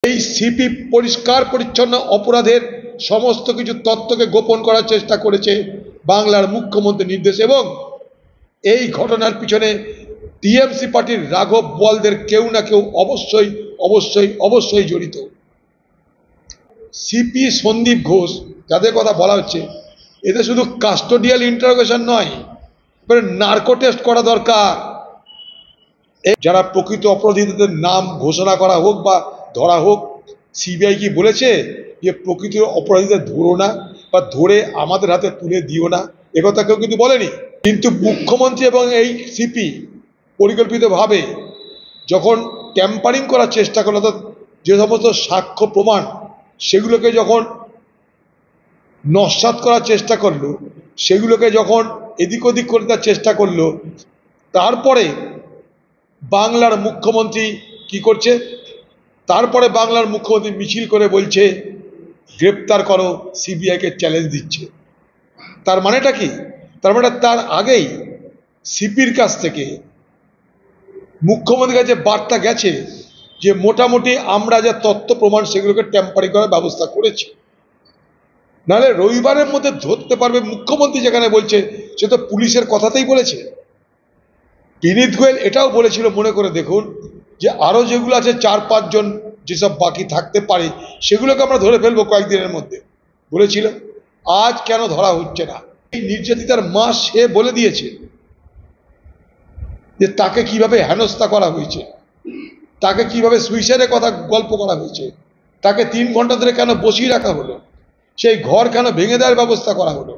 এই সিপি পরিষ্কার পরিচ্ছন্ন অপরাধের সমস্ত কিছু তথ্যকে গোপন করার চেষ্টা করেছে বাংলার মুখ্যমন্ত্রীর নির্দেশে, এবং এই ঘটনার পিছনে টিএমসি পার্টির রাঘব বোয়ালদের কেউ না কেউ অবশ্যই অবশ্যই অবশ্যই জড়িত। সিপি সন্দীপ ঘোষ যাদের কথা বলা হচ্ছে, এতে শুধু কাস্টোডিয়াল ইন্টারোগেশন নয়, নার্কো টেস্ট করা দরকার। যারা প্রকৃত অপরাধীদের নাম ঘোষণা করা হোক বা ধরা হোক। সিবিআই কি বলেছে যে প্রকৃত অপরাধীদের ধরো না বা ধরে আমাদের হাতে তুলে দিও না? একথা কেউ কিন্তু বলেনি। কিন্তু মুখ্যমন্ত্রী এবং এই সিপি পরিকল্পিতভাবে যখন ট্যাম্পারিং করার চেষ্টা করলো, অর্থাৎ যে সমস্ত সাক্ষ্য প্রমাণ সেগুলোকে যখন নস্যাৎ করার চেষ্টা করলো, সেগুলোকে যখন এদিক ওদিক করে দেওয়ার চেষ্টা করলো, তারপরে বাংলার মুখ্যমন্ত্রী কি করছে? তারপরে বাংলার মুখ্যমন্ত্রী মিছিল করে বলছে গ্রেপ্তার করো, সিবিআইকে চ্যালেঞ্জ দিচ্ছে। তার মানেটা কি? তার মানে তার আগেই সিপির কাছ থেকে মুখ্যমন্ত্রীর কাছে বার্তা গেছে যে মোটামুটি আমরা যা তথ্য প্রমাণ সেগুলোকে ট্যাম্পারিং করার ব্যবস্থা করেছি। নাহলে রবিবারের মধ্যে ধরতে পারবে। মুখ্যমন্ত্রী যেখানে বলছে সে তো পুলিশের কথাতেই বলেছে। বিনীত গোয়েল এটাও বলেছিল, মনে করে দেখুন, যে আরো যেগুলো আছে 4-5 জন যেসব বাকি থাকতে পারে সেগুলোকে আমরা ধরে ফেলবো কয়েকদিনের মধ্যে বলেছিল। আজ কেন ধরা হচ্ছে না? এই নির্যাতিতার মা সে বলে দিয়েছে যে তাকে কিভাবে হেনস্থা করা হয়েছে, তাকে কিভাবে সুইসাইডের কথা গল্প করা হয়েছে, তাকে 3 ঘন্টা ধরে কেন বসিয়ে রাখা হলো, সেই ঘর কেন ভেঙে দেওয়ার ব্যবস্থা করা হলো।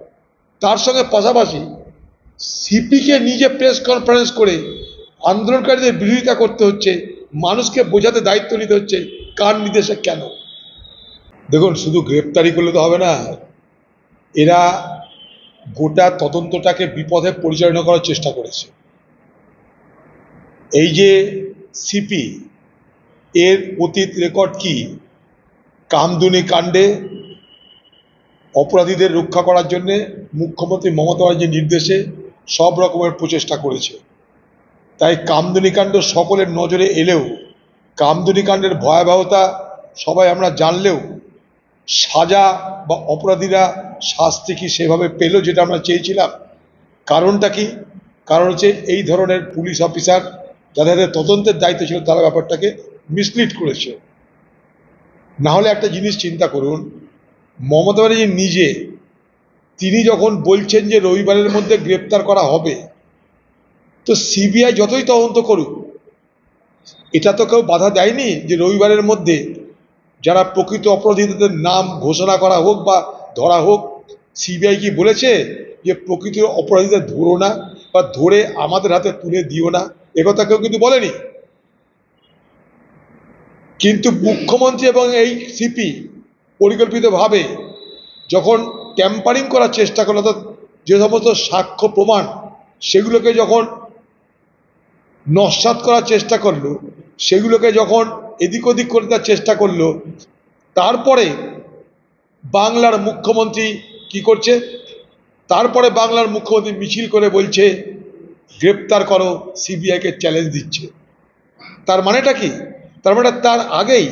তার সঙ্গে পাশাপাশি সিপিকে নিজে প্রেস কনফারেন্স করে আন্দোলনকারীদের বিরোধিতা করতে হচ্ছে, মানুষকে বোঝাতে দায়িত্ব নিতে হচ্ছে কার নির্দেশে কেন। দেখুন, শুধু গ্রেপ্তারি করলে তো হবে না। এরা গোটা তদন্তটাকে বিপথে পরিচালনা করার চেষ্টা করেছে। এই যে সিপি, এর অতীত রেকর্ড কি? কামদুনি কাণ্ডে অপরাধীদের রক্ষা করার জন্য মুখ্যমন্ত্রী মমতা ব্যানার্জির নির্দেশে সব রকমের প্রচেষ্টা করেছে। তাই কামদুনি কাণ্ড সকলের নজরে এলেও, কামদুনি কাণ্ডের ভয়াবহতা সবাই আমরা জানলেও, সাজা বা অপরাধীরা শাস্তি কি সেভাবে পেল যেটা আমরা চেয়েছিলাম? কারণটা কি? কারণ হচ্ছে এই ধরনের পুলিশ অফিসার যাদের তদন্তের দায়িত্ব ছিল তারা ব্যাপারটাকে মিসলিড করেছে। না হলে একটা জিনিস চিন্তা করুন, মমতা ব্যানার্জি নিজে তিনি যখন বলছেন যে রবিবারের মধ্যে গ্রেপ্তার করা হবে, তো সিবিআই যতই তদন্ত করুক, এটা তো কেউ বাধা দেয়নি যে রবিবারের মধ্যে যারা প্রকৃত অপরাধীদের নাম ঘোষণা করা হোক বা ধরা হোক। সিবিআই কি বলেছে যে প্রকৃত অপরাধীদের ধরো না বা ধরে আমাদের হাতে তুলে দিও না? একথা কেউ কিন্তু বলেনি। কিন্তু মুখ্যমন্ত্রী এবং এই সিপি পরিকল্পিতভাবে যখন ট্যাম্পারিং করার চেষ্টা করলো, অর্থাৎ যে সমস্ত সাক্ষ্য প্রমাণ সেগুলোকে যখন নস্যাৎ করার চেষ্টা করলো, সেগুলোকে যখন এদিক ওদিক করে দেওয়ার চেষ্টা করলো, তারপরে বাংলার মুখ্যমন্ত্রী কি করছে? তারপরে বাংলার মুখ্যমন্ত্রী মিছিল করে বলছে গ্রেপ্তার করো, সিবিআইকে চ্যালেঞ্জ দিচ্ছে। তার মানেটা কি? তার মানে তার আগেই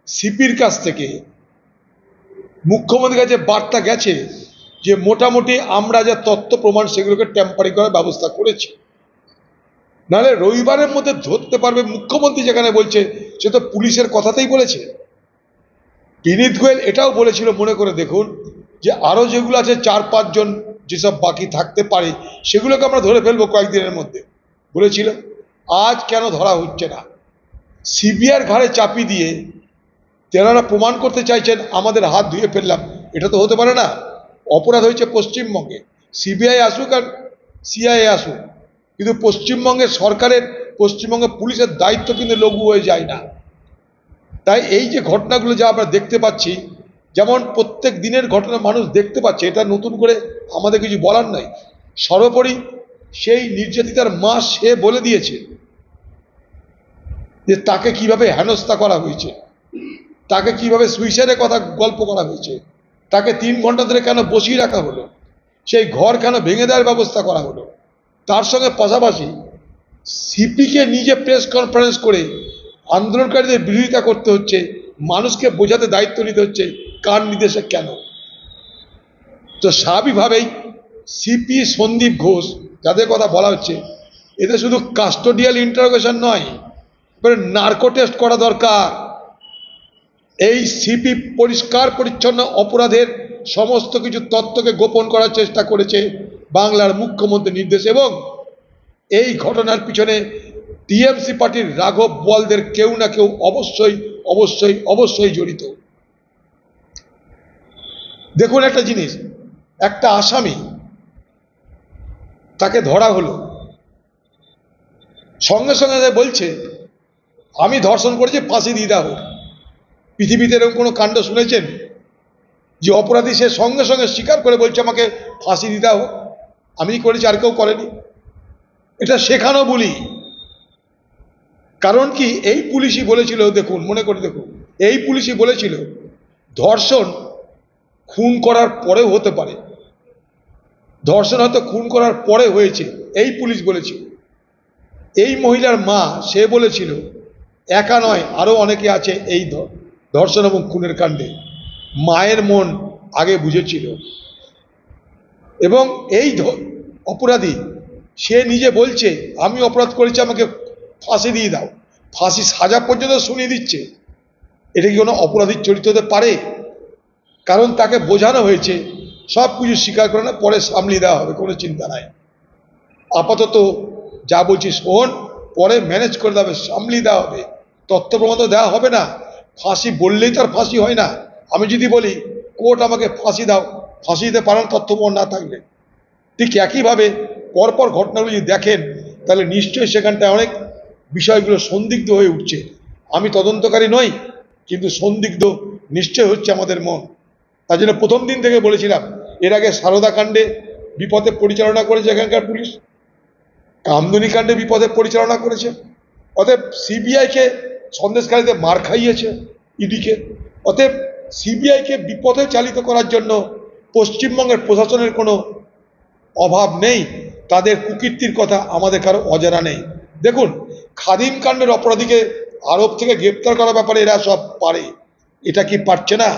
সিপির কাছ থেকে মুখ্যমন্ত্রীর কাছে বার্তা গেছে যে মোটামুটি আমরা যা তথ্য প্রমাণ সেগুলোকে ট্যাম্পারিং করার ব্যবস্থা করেছি। নাহলে রবিবারের মধ্যে ধরতে পারবে। মুখ্যমন্ত্রী যেখানে বলছে সে তো পুলিশের কথাতেই বলেছে। বিনীত গোয়েল এটাও বলেছিল, মনে করে দেখুন, যে আরো যেগুলো আছে 4-5 জন যেসব বাকি থাকতে পারে সেগুলোকে আমরা ধরে ফেলবো কয়েকদিনের মধ্যে বলেছিল। আজ কেন ধরা হচ্ছে না? সিবিআইয়ের ঘাড়ে চাপিয়ে দিয়ে তেনারা প্রমাণ করতে চাইছেন আমাদের হাত ধুয়ে ফেললাম। এটা তো হতে পারে না। অপরাধ হয়েছে পশ্চিমবঙ্গে, সিবিআই আসুক আর সিআইএ আসুক, কিন্তু পশ্চিমবঙ্গের সরকারের, পশ্চিমবঙ্গের পুলিশের দায়িত্ব কিন্তু লঘু হয়ে যায় না। তাই এই যে ঘটনাগুলো যা আমরা দেখতে পাচ্ছি, যেমন প্রত্যেক দিনের ঘটনা মানুষ দেখতে পাচ্ছে, এটা নতুন করে আমাদের কিছু বলার নাই। সর্বোপরি সেই নির্যাতিতার মা সে বলে দিয়েছে যে তাকে কিভাবে হেনস্থা করা হয়েছে, তাকে কিভাবে সুইসাইডের কথা গল্প করা হয়েছে, তাকে 3 ঘন্টা ধরে কেন বসিয়ে রাখা হলো, সেই ঘর কেন ভেঙে দেওয়ার ব্যবস্থা করা হলো। তার সঙ্গে পাশাপাশি সিপিকে নিজে প্রেস কনফারেন্স করে আন্দোলনকারীদের বিরোধিতা করতে হচ্ছে, মানুষকে বোঝাতে দায়িত্ব নিতে হচ্ছে কার নির্দেশে কেন। তো স্বাভাবিকভাবেই সিপি সন্দীপ ঘোষ যাদের কথা বলা হচ্ছে, এতে শুধু কাস্টোডিয়াল ইন্টারোগেশন নয়, এবারে নার্কো টেস্ট করা দরকার। এই সিপি পরিষ্কার পরিচ্ছন্ন অপরাধের সমস্ত কিছু তথ্যকে গোপন করার চেষ্টা করেছে বাংলার মুখ্যমন্ত্রীর নির্দেশ, এবং এই ঘটনার পিছনে টিএমসি পার্টির রাঘব বোয়ালদের কেউ না কেউ অবশ্যই অবশ্যই অবশ্যই জড়িত। দেখুন একটা জিনিস, একটা আসামি তাকে ধরা হলো, সঙ্গে সঙ্গে বলছে আমি ধর্ষণ করেছি, ফাঁসি দিয়ে দাও। পৃথিবীতে এরকম কোনো কাণ্ড শুনেছেন যে অপরাধী সে সঙ্গে সঙ্গে স্বীকার করে বলছে আমাকে ফাঁসি দিয়ে দাও, আমি করেছি, আর কেউ করেনি? এটা শেখানো বুলি। কারণ কি, এই পুলিশই বলেছিল, দেখুন মনে করে দেখুন, এই পুলিশই বলেছিল ধর্ষণ খুন করার পরেও হতে পারে, ধর্ষণ হয়তো খুন করার পরে হয়েছে, এই পুলিশ বলেছিল। এই মহিলার মা সে বলেছিল একা নয়, আরো অনেকে আছে এই ধর্ষণ এবং খুনের কাণ্ডে। মায়ের মন আগে বুঝেছিল, এবং এই অপরাধী সে নিজে বলছে আমি অপরাধ করেছি, আমাকে ফাঁসি দিয়ে দাও, ফাঁসি সাজা পর্যন্ত শুনিয়ে দিচ্ছে। এটা কি কোনো অপরাধীর চরিত্র হতে পারে? কারণ তাকে বোঝানো হয়েছে সব কিছু স্বীকার করে না, পরে সামলিয়ে দেওয়া হবে, কোনো চিন্তা নাই, আপাতত যা বলছি শোন, পরে ম্যানেজ করে দেওয়া হবে, সামলিয়ে দেওয়া হবে, তথ্য প্রমাণ তো দেওয়া হবে না। ফাঁসি বললেই তো আর ফাঁসি হয় না। আমি যদি বলি কোর্ট আমাকে ফাঁসি দাও, ফাঁসি দিতে পারেন তথ্য প্রমাণ না থাকলে। ঠিক একইভাবে পরপর ঘটনাগুলো যদি দেখেন, তাহলে নিশ্চয়ই সেখানটায় অনেক বিষয়গুলো সন্দিগ্ধ হয়ে উঠছে। আমি তদন্তকারী নই, কিন্তু সন্দিগ্ধ নিশ্চয় হচ্ছে আমাদের মন। তার জন্য প্রথম দিন থেকে বলেছিলাম, এর আগে সারদা কাণ্ডে বিপদে পরিচালনা করেছে এখানকার পুলিশ, কামদুনি কাণ্ডে বিপদে পরিচালনা করেছে, অতএব সিবিআইকে সন্দেশকারীদের মার খাইয়েছে ইডিকে। অতএব সিবিআইকে বিপদে চালিত করার জন্য পশ্চিমবঙ্গের প্রশাসনের কোনো অভাব নেই, তাদের কুকীর্তির কথা আমাদের কারো অজানা নেই। দেখুন, খাদিম কাণ্ডের অপরাধীকে আরব থেকে গ্রেপ্তার করার ব্যাপারে এরা সব পারে, এটা কি পারছে না?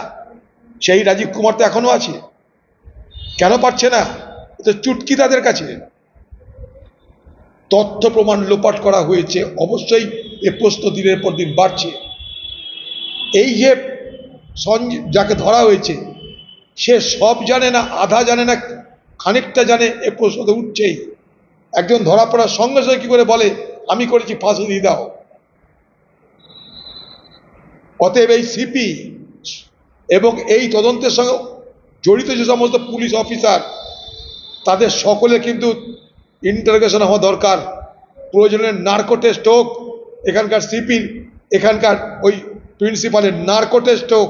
সেই রাজীব কুমার তো এখনো আছে, কেন পারছে না? তো চুটকি তাদের কাছে। তথ্য প্রমাণ লোপাট করা হয়েছে, অবশ্যই এ প্রশ্ন দিনের পর দিন বাড়ছে। এই যে যাকে ধরা হয়েছে, সে সব জানে না, আধা জানে না, খানিকটা জানে, এ প্রশ্ন তো উঠছেই। একজন ধরা পড়ার সঙ্গে সঙ্গে কি করে বলে আমি করেছি, ফাঁসি দিয়ে দাও? অতএব এই সিপি এবং এই তদন্তের সঙ্গে জড়িত যে সমস্ত পুলিশ অফিসার, তাদের সকলে কিন্তু ইন্টারোগেশন হওয়া দরকার। প্রয়োজনে নার্কো টেস্ট হোক, এখানকার সিপির, এখানকার ওই প্রিন্সিপালের নার্কো টেস্ট হোক,